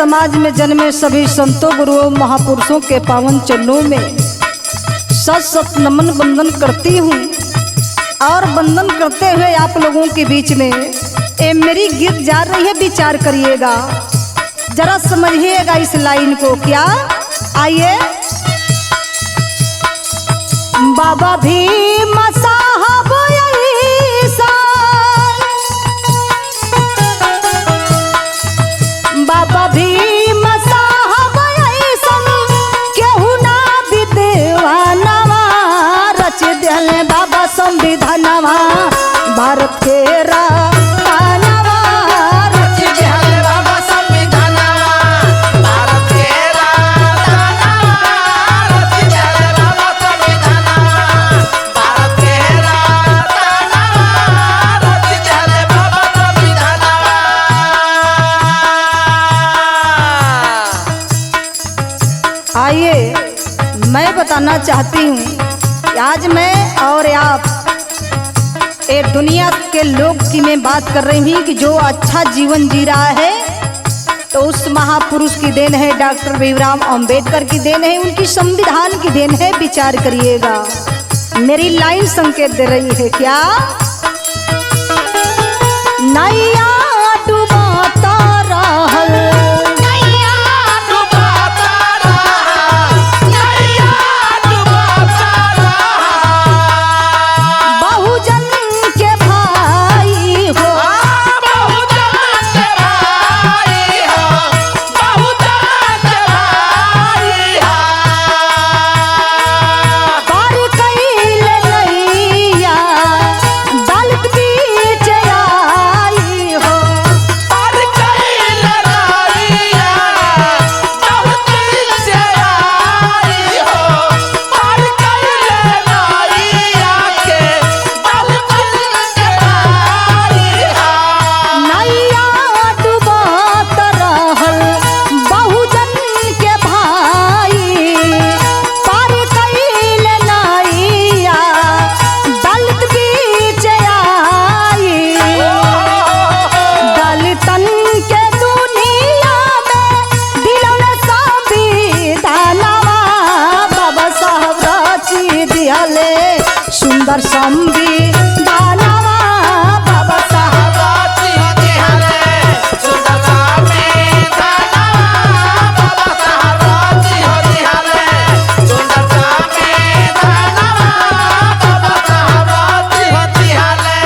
समाज में जन्मे सभी संतों गुरुओं महापुरुषों के पावन चरणों में सत सत नमन वंदन करती हूँ। और वंदन करते हुए आप लोगों के बीच में ये मेरी गीत जा रही है, विचार करिएगा, जरा समझिएगा इस लाइन को। क्या आइए। बाबा भीम साहब ऐसा, बाबा भीम साहब ऐसा केहू ना विद्वानवा रच दिले बाबा संविधानवा भारत के रतनवा रच दिले बाबा संविधानवा भारत के रतनवा रच दिले बाबा संविधानवा भारत के रतनवा रच दिले बाबा संविधानवा। आइए, मैं बताना चाहती हूँ कि आज मैं और आप ये दुनिया के लोग की मैं बात कर रही हूँ कि जो अच्छा जीवन जी रहा है तो उस महापुरुष की देन है, डॉक्टर भीमराव अंबेडकर की देन है, उनकी संविधान की देन है। विचार करिएगा, मेरी लाइन संकेत दे रही है। क्या नैया डुबाता रहल, नैया डुबाता रहल, नैया डुबाता रहल, बहुजन के भाई हो, बहुजन के भाई हो, बहुजन के भाई हो, पार कइले नैया दलित बीच आई हो, पार कइले नैया दलित बीच आई हो, पार कइले नैया के दलित बीच आई हो। नैया डुबात रहल बहुजन के भाई, पार कइले नैया दलित बीच आई। दलितन के दुनिया में दिलौले संविधानवा बाबा साहब रची दिहले सुंदर संविधानवा बाबा साहब रची दिहले सुंदर संविधानवा बाबा साहब रची दिहले सुंदर संविधानवा बाबा साहब रची दिहले।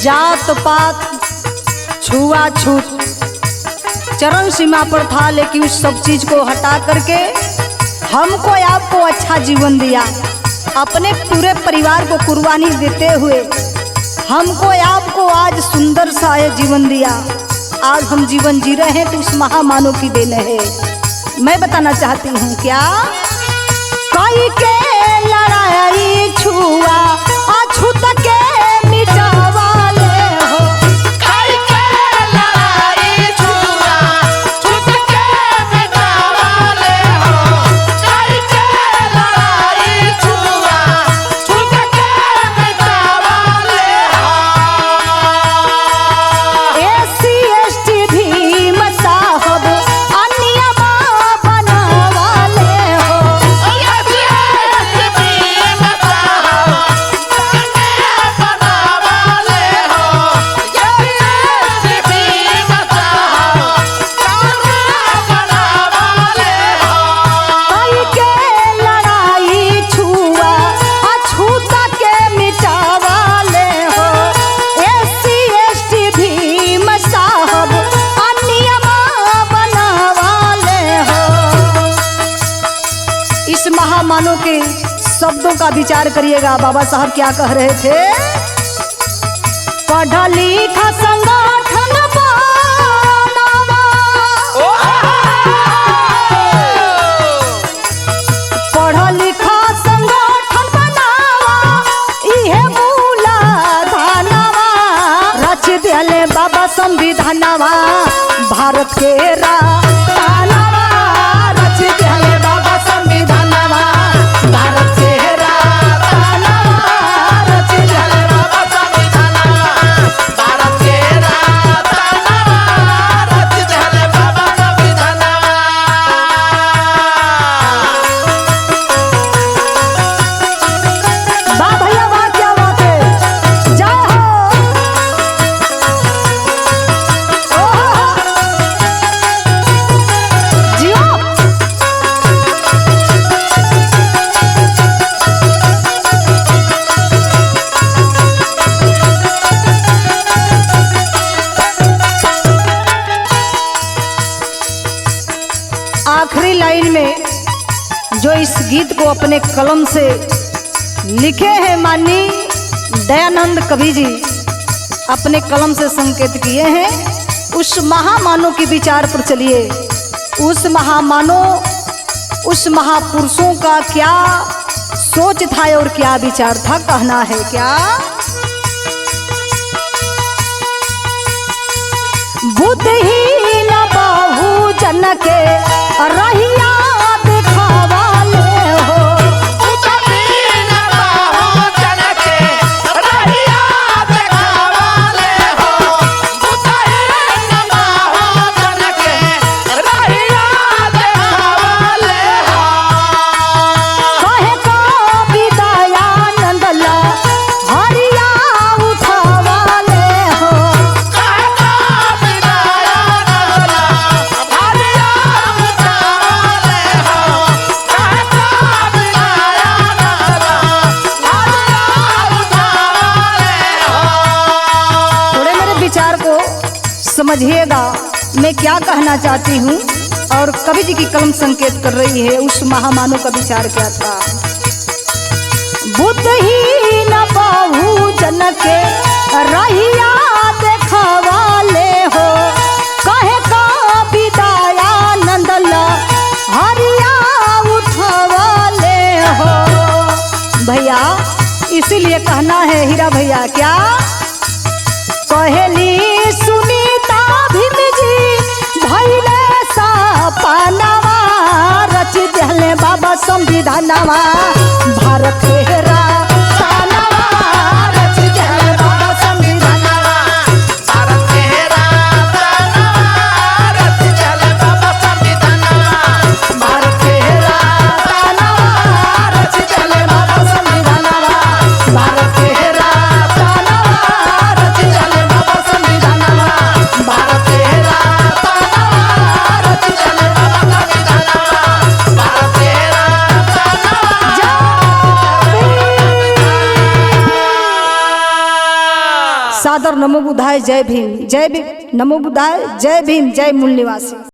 जात पात छुआछूत चरम सीमा पर था, लेकिन उस सब चीज को हटा करके हमको आपको अच्छा जीवन दिया, अपने पूरे परिवार को कुर्बानी देते हुए हमको आपको आज सुंदर सा ये जीवन दिया। आज हम जीवन जी रहे हैं तो उस महामानव की देन है। मैं बताना चाहती हूँ क्या कोई के लड़ाई छुआ अछूत के मिटावाले हो, कोई के लड़ाई छुआ छूत के मिटावाले हो, कोई के लड़ाई छुआ छूत के मिटावाले हो। एससी एसटी भीम साहब अन्यमा बनावाले हो, एससी एसटी भीम साहब बनावाले हो, एससी एसटी भीम साहब बनावाले हो। कोई के लड़ाई छुआ अछूता के मिटावाले हो, एससी एसटी भीम साहब अन्यमा बनावाले हो। इस महामानव के शब्दों का विचार करिएगा। बाबा साहब क्या कह रहे थे? पढ़ा लिखा संगठन बनावा, संविधानवा भारत के रतनवा रच दिहले बाबा संविधानवा भारत के रतनवा रच दिहले बाबा संविधानवा भारत के रतनवा रच दिहले बाबा संविधानवा। वाह भैया वाह, क्या बात है, जय हो। जियो। आखिरी लाइन में जो इस गीत को अपने कलम से लिखे हैं माननीय दयानंद कवि जी, अपने कलम से संकेत किए हैं, उस महामानव के विचार पर चलिए। उस महामानव, उस महापुरुषों का क्या सोच था और क्या विचार था, कहना है क्या। बुद्धहीन बहुजन के रहिया दिखावाले हो, बुद्धहीन बहुजन के रहिया दिखावाले हो, बुद्धहीन बहुजन के रहिया दिखावाले हो। कहे का विदयानंद ला हरिया उठावाले हो, कहे का विदयानंद ला हरिया उठावाले हो, कहे का विदयानंद ला हरिया उठावाले हो। थोड़े मेरे विचार को समझिएगा, मैं क्या कहना चाहती हूँ और कवि जी की कलम संकेत कर रही है उस महामानव का विचार क्या था। बुद्धहीन बहुजन के रहिया देखावाले हो, कहे का विदयानंद ला हरिया उठावाले हो। भैया इसीलिए कहना है हीरा भैया क्या, कहेली सुनीता भीम जी भैले सपनवा रच दिहले बाबा संविधानवा भारत के रतनवा रच दिहले बाबा संविधानवा भारत के रतनवा रच दिहले बाबा संविधानवा भारत के रतनवा रच दिहले बाबा संविधानवा भारत के रतनवा रच दिहले बाबा संविधानवा भारत के रतनवा रच दिहले बाबा संविधानवा भारत के सादर नमो बुद्धाय, जय भीम, जय भीम, नमो बुद्धाय, जय भीम, जय मूल निवासी।